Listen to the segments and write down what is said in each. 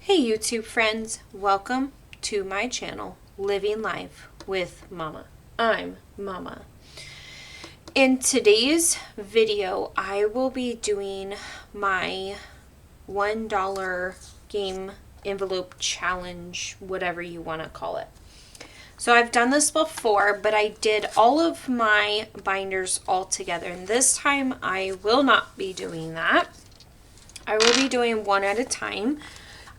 Hey YouTube friends, welcome to my channel, Living Life with Mama. I'm Mama. In today's video, I will be doing my $1 game envelope challenge, whatever you want to call it. So I've done this before, but I did all of my binders all together, and this time I will not be doing that. I will be doing one at a time.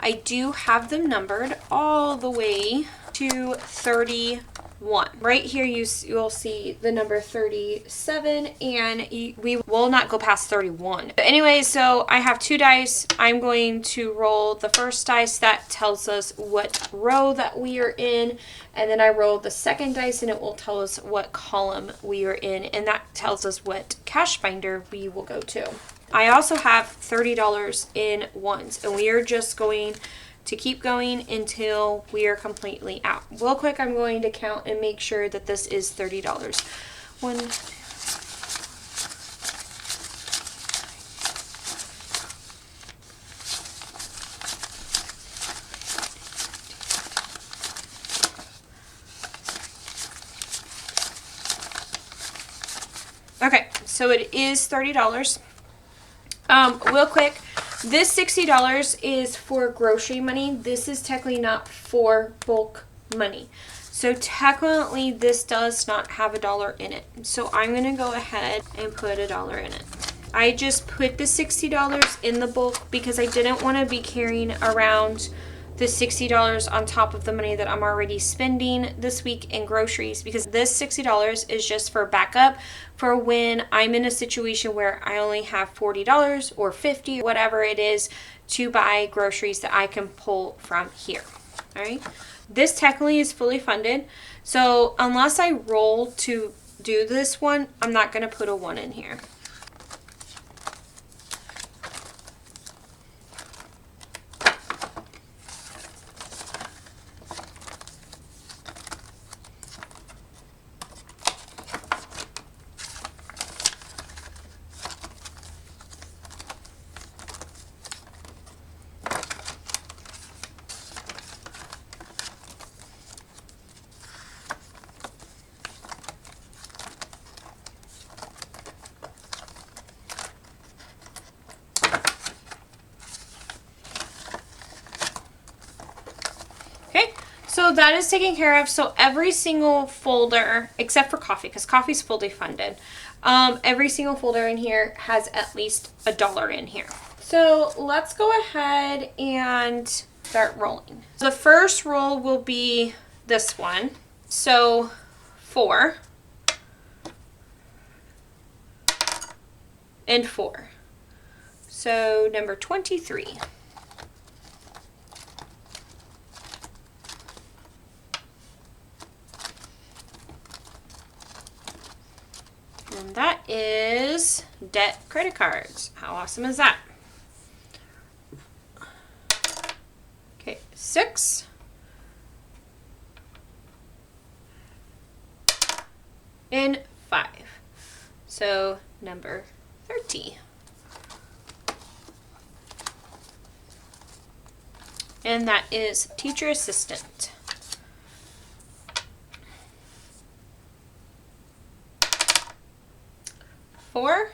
I do have them numbered all the way to 31. Right here you'll see the number 37, and we will not go past 31. But anyway, so I have two dice. I'm going to roll the first dice that tells us what row that we are in, and then I roll the second dice and it will tell us what column we are in, and that tells us what cash binder we will go to. I also have $30 in ones, and we are just going to keep going until we are completely out. Real quick, I'm going to count and make sure that this is $30. One, two. Okay, so it is $30. Real quick, this $60 is for grocery money. This is technically not for bulk money. So technically this does not have $1 in it. So I'm going to go ahead and put $1 in it. I just put the $60 in the bulk because I didn't want to be carrying around the $60 on top of the money that I'm already spending this week in groceries, because this $60 is just for backup for when I'm in a situation where I only have $40 or $50, whatever it is, to buy groceries that I can pull from here. All right. This technically is fully funded. So unless I roll to do this one, I'm not going to put a 1 in here. So that is taken care of. So every single folder, except for coffee, because coffee's fully funded, every single folder in here has at least $1 in here. So let's go ahead and start rolling. The first roll will be this one. So 4 and 4. So number 23. And that is debt credit cards. How awesome is that? Okay, 6. And 5. So number 30. And that is teacher assistant. 4.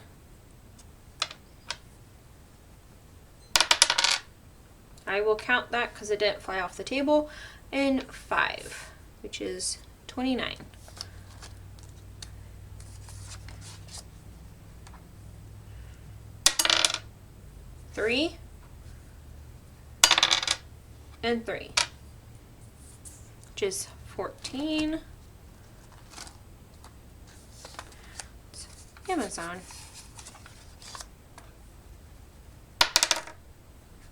I will count that because it didn't fly off the table. And 5, which is 29. Three and 3, which is 14. Amazon.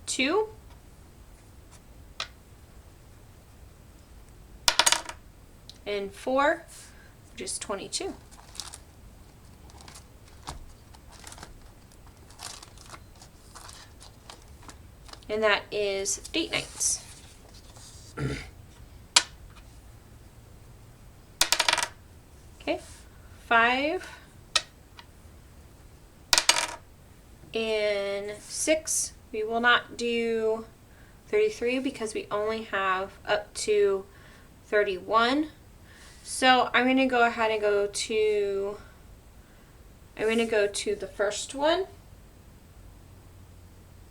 2. And 4, which is 22. And that is date nights. Okay, 5 and 6. We will not do 33 because we only have up to 31. So I'm going to go ahead and go to the first one.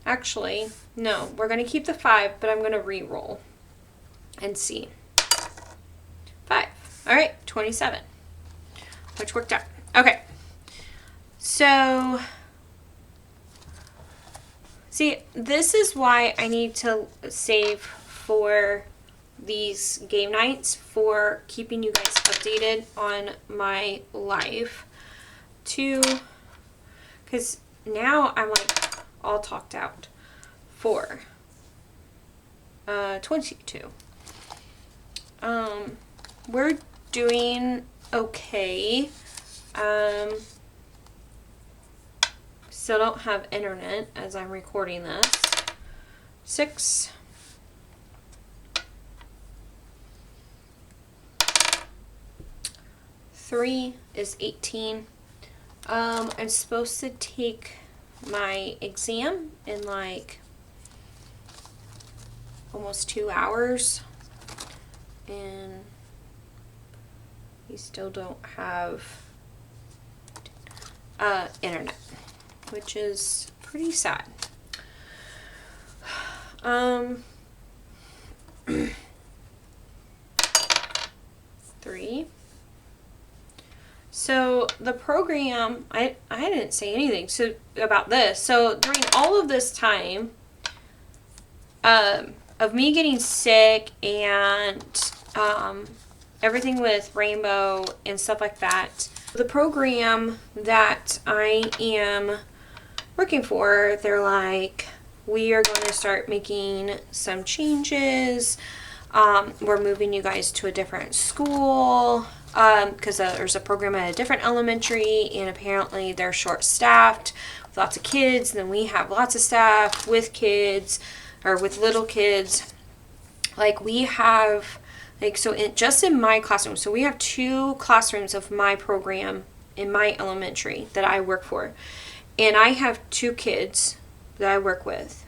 Actually, no, we're going to keep the 5, but I'm going to re-roll and see. 5. All right, 27, which worked out. Okay, so see, this is why I need to save for these game nights, for keeping you guys updated on my life, because now I'm like all talked out for 22. We're doing okay. Still don't have internet as I'm recording this. 6. 3 is 18. I'm supposed to take my exam in like almost 2 hours, and we still don't have internet, which is pretty sad. 3. So the program, I didn't say anything about this. So during all of this time of me getting sick and everything with Rainbow and stuff like that, the program that I am working for, they're like, we are going to start making some changes. We're moving you guys to a different school because there's a program at a different elementary, and apparently they're short-staffed with lots of kids. And then we have lots of staff with kids, or with little kids. Like we have, like, so just in my classroom, so we have 2 classrooms of my program in my elementary that I work for, and I have 2 kids that I work with.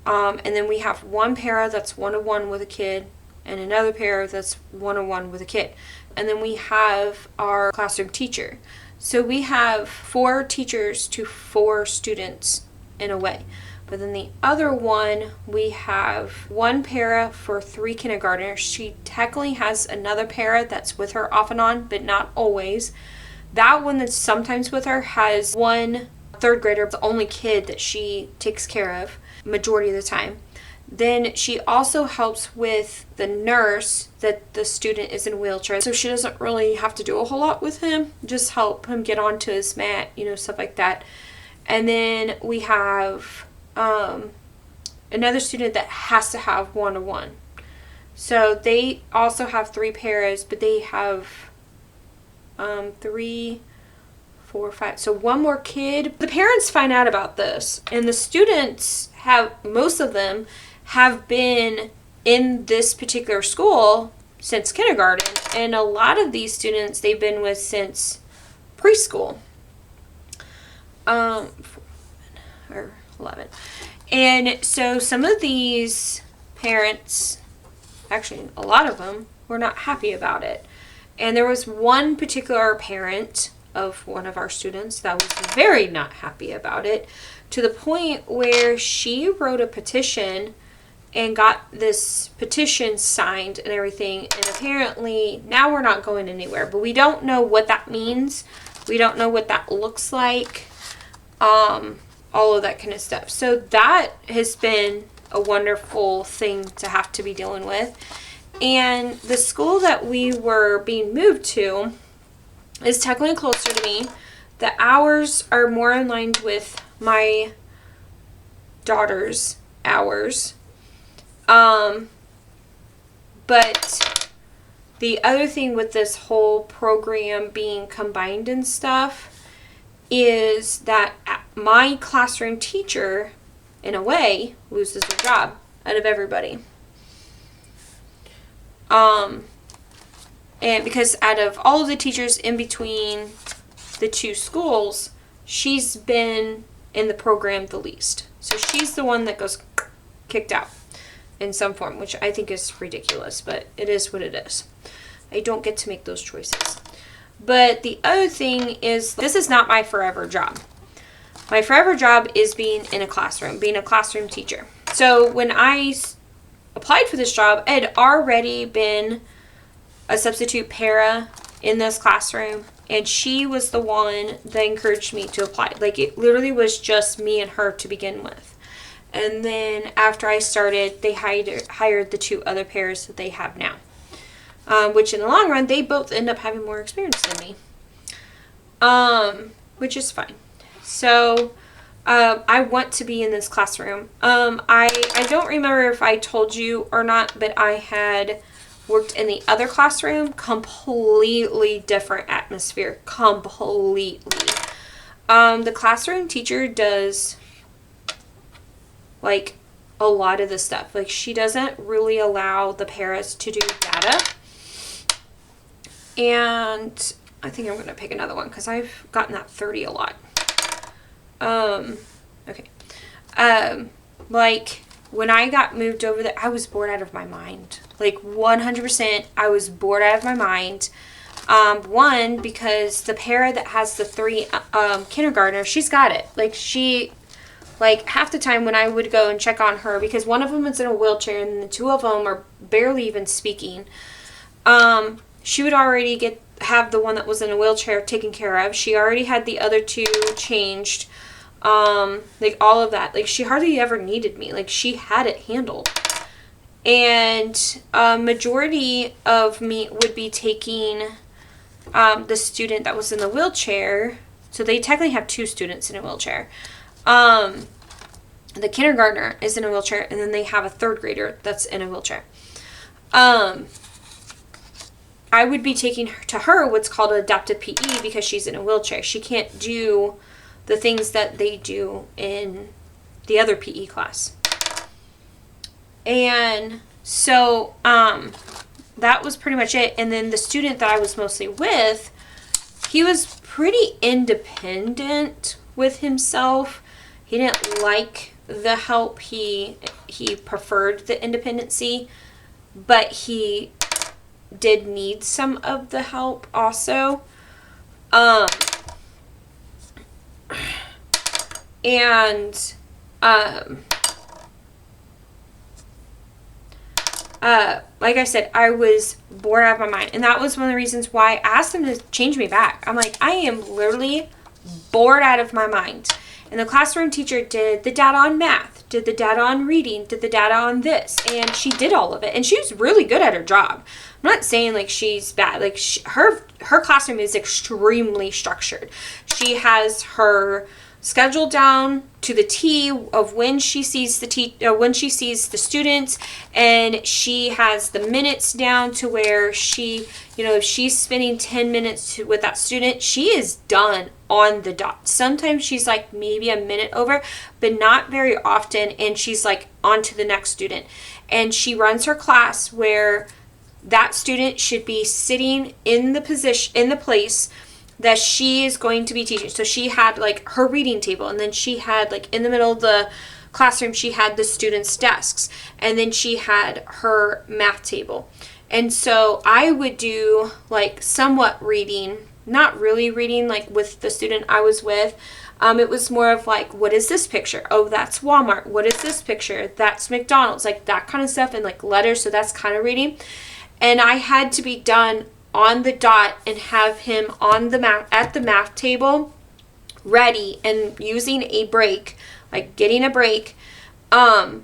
And then we have one para that's one-on-one with a kid, and another para that's one-on-one with a kid. And then we have our classroom teacher. So we have 4 teachers to 4 students in a way. But then the other one, we have 1 para for 3 kindergartners. She technically has another para that's with her off and on, but not always. That one that's sometimes with her has 1 3rd grader, the only kid that she takes care of majority of the time. Then she also helps with the nurse that the student is in a wheelchair, so she doesn't really have to do a whole lot with him, just help him get onto his mat, stuff like that. And then we have another student that has to have one-on-one. So they also have 3 paras, but they have 3, 4, 5. So 1 more kid. The parents find out about this, and the students most of them have been in this particular school since kindergarten, and a lot of these students they've been with since preschool, or 11. And so some of these parents, actually a lot of them, were not happy about it. And there was one particular parent of one of our students that was very not happy about it, to the point where she wrote a petition and got this petition signed and everything. And apparently now we're not going anywhere, but we don't know what that means. We don't know what that looks like. All of that kind of stuff. So that has been a wonderful thing to have to be dealing with. And the school that we were being moved to is technically closer to me. The hours are more in line with my daughter's hours. But the other thing with this whole program being combined and stuff is that my classroom teacher, in a way, loses her job out of everybody. And because out of all of the teachers in between the 2 schools, she's been in the program the least. So she's the one that goes kicked out. in some form, which I think is ridiculous, but it is what it is. I don't get to make those choices. But the other thing is, this is not my forever job. My forever job is being in a classroom, being a classroom teacher. So when I applied for this job, I had already been a substitute para in this classroom, and she was the one that encouraged me to apply. Like, it literally was just me and her to begin with. And then after I started, they hired the 2 other paras that they have now. Which in the long run, they both end up having more experience than me. Which is fine. So, I want to be in this classroom. I don't remember if I told you or not, but I had worked in the other classroom. Completely different atmosphere. Completely. The classroom teacher does, like, a lot of the stuff. Like, she doesn't really allow the paras to do data. And I think I'm going to pick another one because I've gotten that 30 a lot. Okay. Like, when I got moved over there, I was bored out of my mind. Like, 100%, I was bored out of my mind. One, because the para that has the 3 kindergartners, she's got it. Like, half the time when I would go and check on her, because one of them is in a wheelchair and the 2 of them are barely even speaking, she would already have the one that was in a wheelchair taken care of. She already had the other 2 changed. Like, all of that. Like, she hardly ever needed me. Like, she had it handled. And majority of me would be taking the student that was in the wheelchair. So they technically have 2 students in a wheelchair. The kindergartner is in a wheelchair, and then they have a 3rd grader that's in a wheelchair. I would be taking her what's called adaptive PE because she's in a wheelchair. She can't do the things that they do in the other PE class. And so that was pretty much it. And then the student that I was mostly with, he was pretty independent with himself. He didn't like the help. He preferred the independency, but he did need some of the help also. Like I said, I was bored out of my mind. And that was one of the reasons why I asked them to change me back. I'm like, I am literally bored out of my mind. And the classroom teacher did the data on math, did the data on reading, did the data on this. And she did all of it. And she was really good at her job. I'm not saying like she's bad. Like her classroom is extremely structured. She has her schedule down to the T of when she sees the students, and she has the minutes down to where she, if she's spending 10 minutes with that student, she is done on the dot. Sometimes she's like maybe a minute over, but not very often, and she's like on to the next student. And she runs her class where that student should be sitting in the place that she is going to be teaching. So she had like her reading table, and then she had like in the middle of the classroom, she had the students' desks, and then she had her math table. And so I would do like somewhat reading, not really reading like with the student I was with. It was more of like, what is this picture? Oh, that's Walmart. What is this picture? That's McDonald's, like that kind of stuff, and like letters. So that's kind of reading. And I had to be done on the dot and have him on the at the math table ready and using a break, like getting a break, and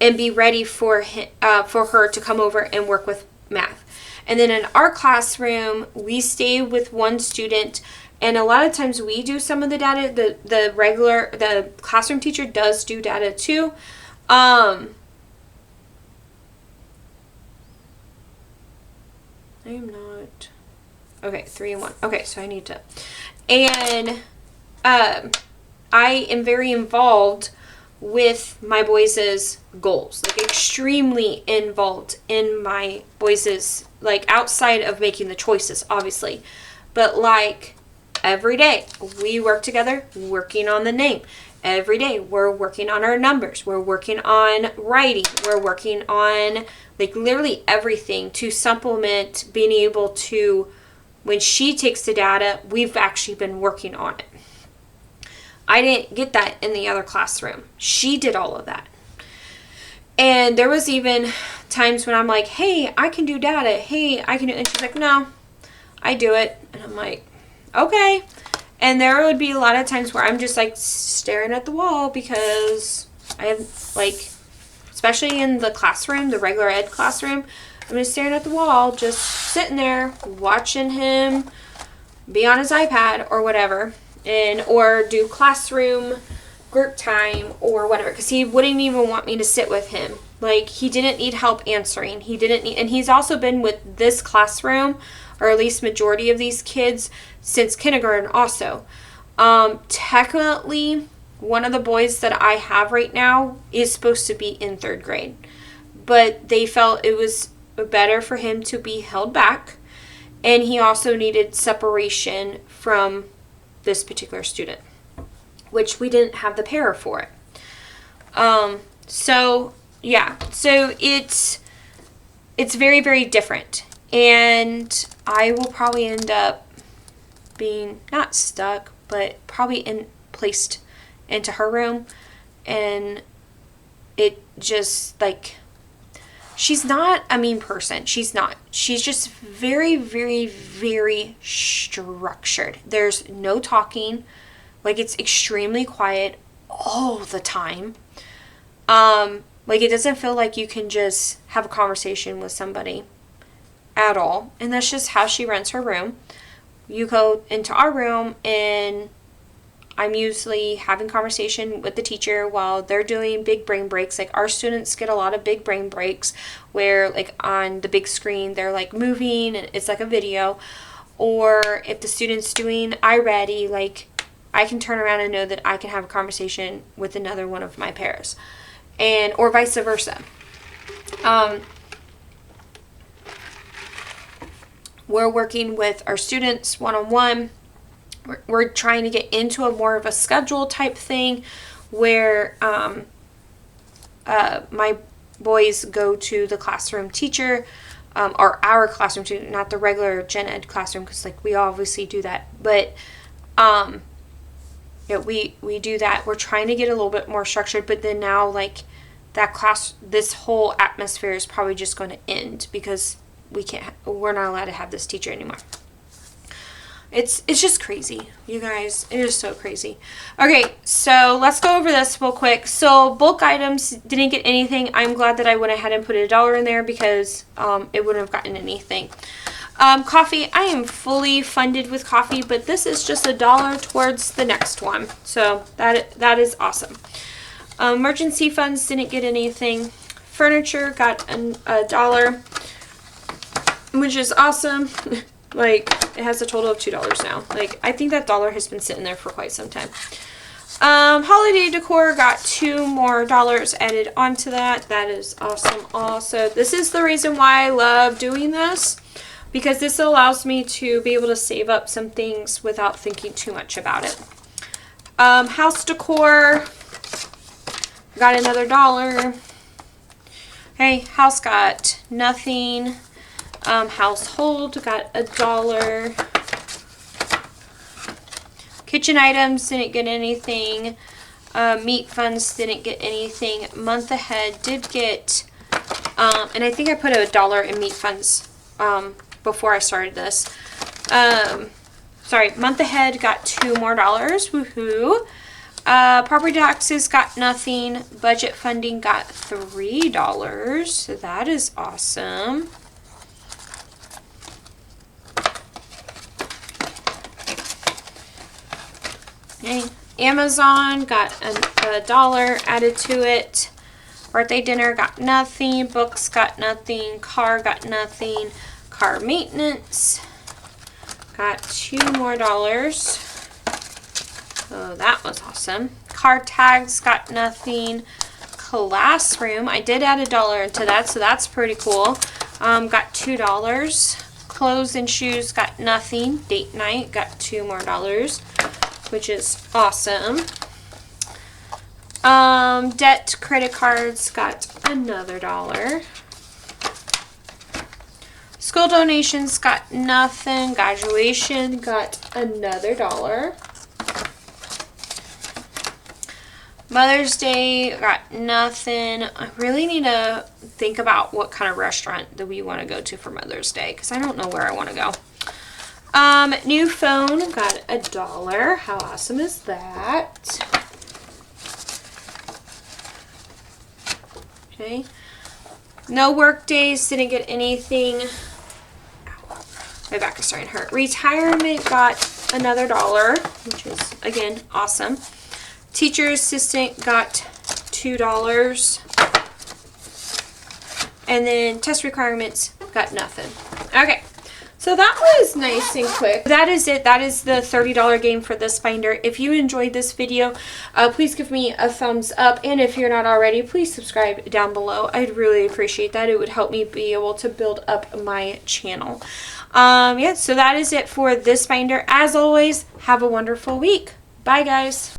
be ready for her to come over and work with math. And then in our classroom, we stay with one student, and a lot of times we do some of the data. The classroom teacher does do data too. I am not. Okay, 3 and 1. Okay, so I need to. And I am very involved with my boys' goals. Like, extremely involved in my boys', like, outside of making the choices, obviously. But, like, every day, we work together, working on the name. every day we're working on our numbers, we're working on writing, we're working on like literally everything to supplement being able to, when she takes the data, we've actually been working on it. I didn't get that in the other classroom. She did all of that. And there was even times when I'm like, hey, I can do data. Hey, I can do it. And she's like, no, I do it. And I'm like, okay. And there would be a lot of times where I'm just like staring at the wall because I have like, especially in the classroom, the regular ed classroom, I'm just staring at the wall, just sitting there watching him be on his iPad or whatever, and or do classroom group time or whatever, because he wouldn't even want me to sit with him. Like, he didn't need help answering. He didn't need, and he's also been with this classroom, or at least majority of these kids, since kindergarten also. Technically, one of the boys that I have right now is supposed to be in 3rd grade, but they felt it was better for him to be held back, and he also needed separation from this particular student, which we didn't have the para for it. So it's very, very different, and I will probably end up being not stuck, but probably placed into her room, and it just like, she's not a mean person. She's not. She's just very, very, very structured. There's no talking. Like, it's extremely quiet all the time. Like, it doesn't feel like you can just have a conversation with somebody at all. And that's just how she runs her room. You go into our room, and I'm usually having conversation with the teacher while they're doing big brain breaks. Like, our students get a lot of big brain breaks where, like, on the big screen, they're, like, moving, and it's like a video. Or if the student's doing iReady, like, I can turn around and know that I can have a conversation with another one of my pairs. And, or vice versa. We're working with our students one-on-one. We're trying to get into a more of a schedule type thing where my boys go to the classroom teacher, or our classroom teacher, not the regular gen ed classroom, because like we obviously do that, but we do that. We're trying to get a little bit more structured, but then now like that class, this whole atmosphere is probably just going to end because we're not allowed to have this teacher anymore. It's just crazy, you guys. It is so crazy. Okay, so let's go over this real quick. So bulk items didn't get anything. I'm glad that I went ahead and put $1 in there because it wouldn't have gotten anything. Coffee, I am fully funded with coffee, but this is just $1 towards the next one. So that is awesome. Emergency funds didn't get anything. Furniture got $1, which is awesome. Like, it has a total of $2 now. Like, I think that $1 has been sitting there for quite some time. Holiday decor got $2 more added onto that. That is awesome also. This is the reason why I love doing this, because this allows me to be able to save up some things without thinking too much about it. House decor got another $1. Hey, house got nothing. Household got $1. Kitchen items didn't get anything. Meat funds didn't get anything. Month ahead did get, and I think I put $1 in meat funds before I started this. Sorry, month ahead got $2 more. Woohoo! Property taxes got nothing. Budget funding got $3. So that is awesome. Okay. Amazon got $1 added to it. Birthday dinner got nothing. Books got nothing. Car got nothing. Car maintenance got $2 more. So that was awesome. Car tags got nothing. Classroom, I did add $1 into that, so that's pretty cool. Got $2. Clothes and shoes got nothing. Date night got $2 more, which is awesome. Debt credit cards got another $1. School donations got nothing. Graduation got another $1. Mother's Day got nothing. I really need to think about what kind of restaurant that we want to go to for Mother's Day, because I don't know where I want to go. New phone got $1. How awesome is that? Okay. No work days, didn't get anything. My back is starting to hurt. Retirement got another $1, which is, again, awesome. Teacher assistant got $2. And then test requirements got nothing. Okay. So that was nice and quick. That is it. That is the $30 game for this binder. If you enjoyed this video, please give me a thumbs up. And if you're not already, please subscribe down below. I'd really appreciate that. It would help me be able to build up my channel. Yeah, so that is it for this binder. As always, have a wonderful week. Bye, guys.